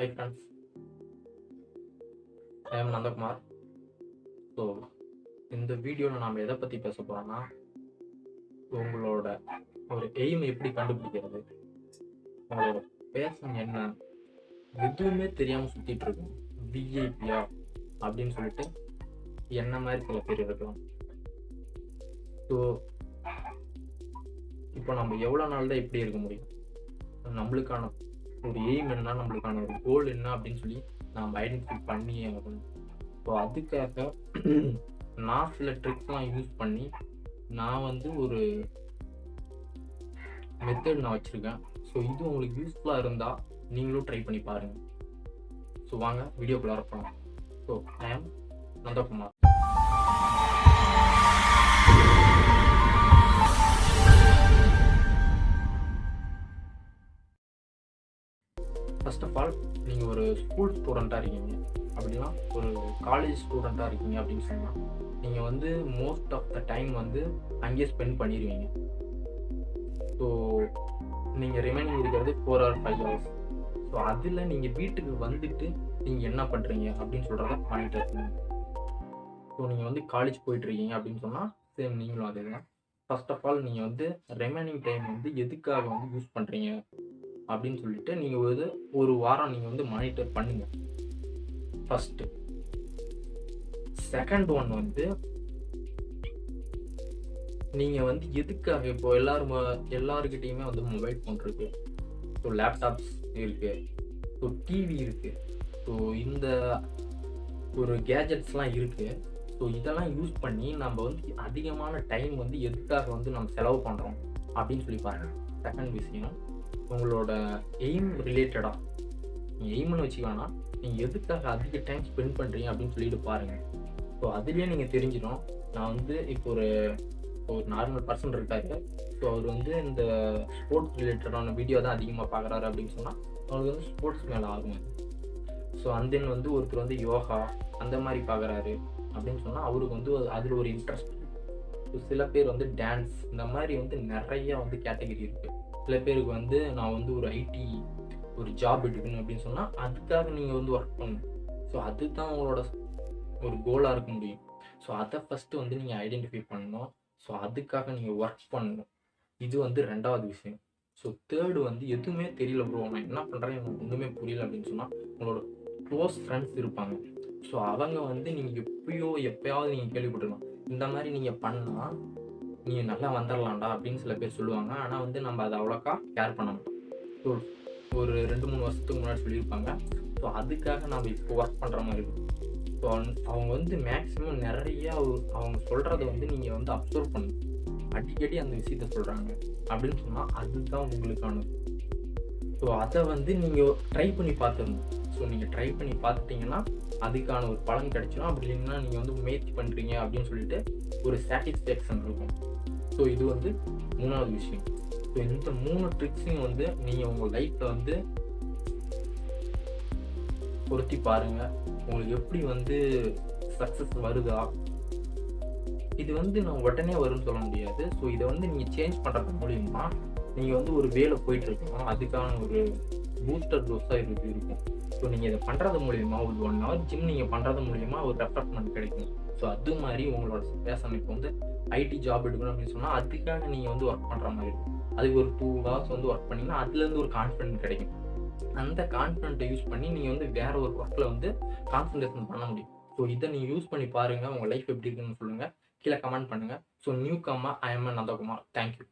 Hi friends, I am Nandakumar. So இந்த வீடியோவில் நாம் எதை பற்றி பேச போகிறோம்னா, உங்களோட ஒரு எய்ம் எப்படி கண்டுபிடிக்கிறது, உங்களோட பேஷன் என்ன, எதுவுமே தெரியாமல் சுற்றிட்டு இருக்கோம். விஐபியா அப்படின்னு சொல்லிட்டு என்ன மாதிரி சில பேர் இருக்கலாம். ஸோ இப்போ நம்ம எவ்வளோ நாள் தான் இப்படி இருக்க முடியும்? நம்மளுக்கான ஒரு எய்ம் என்ன, நம்மளுக்கான ஒரு கோல் என்ன அப்படின்னு சொல்லி நாம் ஐடென்டிஃபை பண்ணியே ஆகணும். ஸோ அதுக்காக நான் சில ட்ரிக்ஸ்லாம் யூஸ் பண்ணி நான் ஒரு மெத்தட் நான் வச்சுருக்கேன். ஸோ இது உங்களுக்கு யூஸ்ஃபுல்லாக இருந்தால் நீங்களும் ட்ரை பண்ணி பாருங்கள். ஸோ வாங்க வீடியோக்குள்ளார போகலாம். ஸோ ஐ ஆம் நந்தகுமார். ஃபர்ஸ்ட் ஆஃப் ஆல், நீங்கள் ஒரு ஸ்கூல் ஸ்டூடெண்ட்டாக இருக்கீங்க அப்படின்னா, ஒரு காலேஜ் ஸ்டூடெண்ட்டாக இருக்கீங்க அப்படின்னு சொன்னால், நீங்கள் மோஸ்ட் ஆஃப் த டைம் அங்கேயே ஸ்பெண்ட் பண்ணிடுவீங்க. ஸோ நீங்கள் ரிமைனிங் இருக்கிறது 4 or 5 hours. ஸோ அதில் நீங்கள் வீட்டுக்கு வந்துட்டு நீங்கள் என்ன பண்ணுறீங்க அப்படின்னு சொல்கிறத மானிட்டர் பண்ணுங்க. ஸோ நீங்கள் காலேஜ் போயிட்டுருக்கீங்க அப்படின்னு சொன்னால் சேம் நீங்களும் அதே தான். ஃபர்ஸ்ட் ஆஃப் ஆல், நீங்கள் ரிமைனிங் டைம் எதுக்காக யூஸ் பண்ணுறீங்க அப்படின்னு சொல்லிட்டு நீங்கள் ஒரு வாரம் நீங்கள் மானிட்டர் பண்ணுங்க. ஃபர்ஸ்ட். செகண்ட் ஒன் நீங்கள் எதுக்காக, இப்போ எல்லாருக்கிட்டையுமே மொபைல் ஃபோன் இருக்கு, ஸோ லேப்டாப்ஸ் இருக்கு, ஸோ டிவி இருக்கு, ஸோ இந்த ஒரு கேஜெட்ஸ்லாம் இருக்கு. ஸோ இதெல்லாம் யூஸ் பண்ணி நம்ம அதிகமான டைம் எதுக்காக நம்ம செலவு பண்ணுறோம் அப்படின்னு சொல்லி பாருங்க. செகண்ட் விஷயம், உங்களோட எய்ம் ரிலேட்டடாக, நீங்கள் எய்ம்னு வச்சுக்கோன்னா நீங்கள் எதுக்காக அதிக டைம் ஸ்பெண்ட் பண்ணுறீங்க அப்படின்னு சொல்லிட்டு பாருங்கள். ஸோ அதுலேயே நீங்கள் தெரிஞ்சிடும். நான் இப்போ ஒரு நார்மல் பர்சன் இருக்காரு, ஸோ அவர் இந்த ஸ்போர்ட்ஸ் ரிலேட்டடான வீடியோ தான் அதிகமாக பார்க்குறாரு அப்படின்னு சொன்னால் அவருக்கு ஸ்போர்ட்ஸ் மேலே ஆகும். ஸோ தென் ஒருத்தர் யோகா அந்த மாதிரி பார்க்குறாரு அப்படின்னு சொன்னால் அவருக்கு அதில் ஒரு இன்ட்ரெஸ்ட். ஸோ சில பேர் டான்ஸ், இந்த மாதிரி நிறையா கேட்டகரி இருக்குது. சில பேருக்கு நான் ஒரு ஐடி ஒரு ஜாப் எடுக்கணும் அப்படின்னு சொன்னால் அதுக்காக நீங்கள் ஒர்க் பண்ணணும். ஸோ அதுதான் உங்களோட ஒரு கோலாக இருக்க முடியும். ஸோ அதை ஃபஸ்ட்டு நீங்கள் ஐடென்டிஃபை பண்ணணும். ஸோ அதுக்காக நீங்கள் ஒர்க் பண்ணணும். இது ரெண்டாவது விஷயம். ஸோ தேர்டு எதுவுமே தெரியல ப்ரோ, நான் என்ன பண்ணுறேன் எனக்கு ஒன்றுமே புரியல அப்படின்னு சொன்னால் உங்களோட க்ளோஸ் ஃப்ரெண்ட்ஸ் இருப்பாங்க. ஸோ அவங்க நீங்கள் எப்பயாவது நீங்கள் கேள்விப்பட்டிருக்கலாம், இந்த மாதிரி நீங்கள் பண்ணால் நீங்கள் நல்லா வந்துடலாம்டா அப்படின்னு சில பேர் சொல்லுவாங்க. ஆனால் நம்ம அதை அவ்வளோக்கா கேர் பண்ண மாட்டோம். ஸோ ஒரு 2-3 வருஷத்துக்கு முன்னாடி சொல்லியிருப்பாங்க. ஸோ அதுக்காக நம்ம இப்போ ஒர்க் பண்ணுற மாதிரி இருக்கும். ஸோ அவங்க மேக்ஸிமம் நிறையா அவங்க சொல்கிறத நீங்கள் அப்சர்வ் பண்ணணும். அடிக்கடி அந்த விஷயத்த சொல்கிறாங்க அப்படின்னு சொன்னால் அதுதான் உங்களுக்கானது. ஸோ அதை நீங்கள் ட்ரை பண்ணி பார்த்துடணும். ஸோ நீங்கள் ட்ரை பண்ணி பார்த்துட்டிங்கன்னா அதுக்கான ஒரு பலன் கிடைச்சிடும். அப்படி இல்லைன்னா நீங்கள் முயற்சி பண்ணுறீங்க அப்படின்னு சொல்லிட்டு ஒரு சாட்டிஸ்ஃபேக்ஷன் இருக்கும். ஸோ இது 3வது விஷயம். ஸோ இந்த 3 ட்ரிக்ஸையும் நீங்கள் உங்கள் லைஃப்பில் பொருத்தி பாருங்கள். உங்களுக்கு எப்படி சக்ஸஸ் வருதா? இது நான் உடனே வரும்னு சொல்ல முடியாது. ஸோ இதை நீங்கள் சேஞ்ச் பண்ணுறது மூலிமா நீங்கள் ஒரு வேலை போயிட்டுருக்கோம், அதுக்கான ஒரு பூஸ்டர் டோஸாக இருக்கும். ஸோ நீங்கள் இதை பண்ணுறது மூலிமா ஒரு 1 hour ஜிம் நீங்கள் பண்ணுறது மூலிமா ஒரு ரெஃப்ரெஷ்மெண்ட் கிடைக்கும். ஸோ அது மாதிரி உங்களோட பேஷன் இப்போ ஐடி ஜாப் எடுக்கணும் அப்படின்னு சொன்னால் அதுக்காக நீங்கள் ஒர்க் பண்ணுற மாதிரி இருக்கும். அதுக்கு ஒரு 2 hours ஒர்க் பண்ணிங்கன்னா அதுலேருந்து ஒரு கான்ஃபிடென்ட் கிடைக்கும். அந்த கான்ஃபிடென்ட்டை யூஸ் பண்ணி நீங்கள் வேற ஒரு ஒர்க்கில் கான்சன்ட்ரேஷன் பண்ண முடியும். ஸோ இதை நீங்கள் யூஸ் பண்ணி பாருங்கள். உங்கள் லைஃப் எப்படி இருக்குன்னு சொல்லுங்கள், கீழே கமெண்ட் பண்ணுங்கள். So new comma I am Nandakumar. Thank you.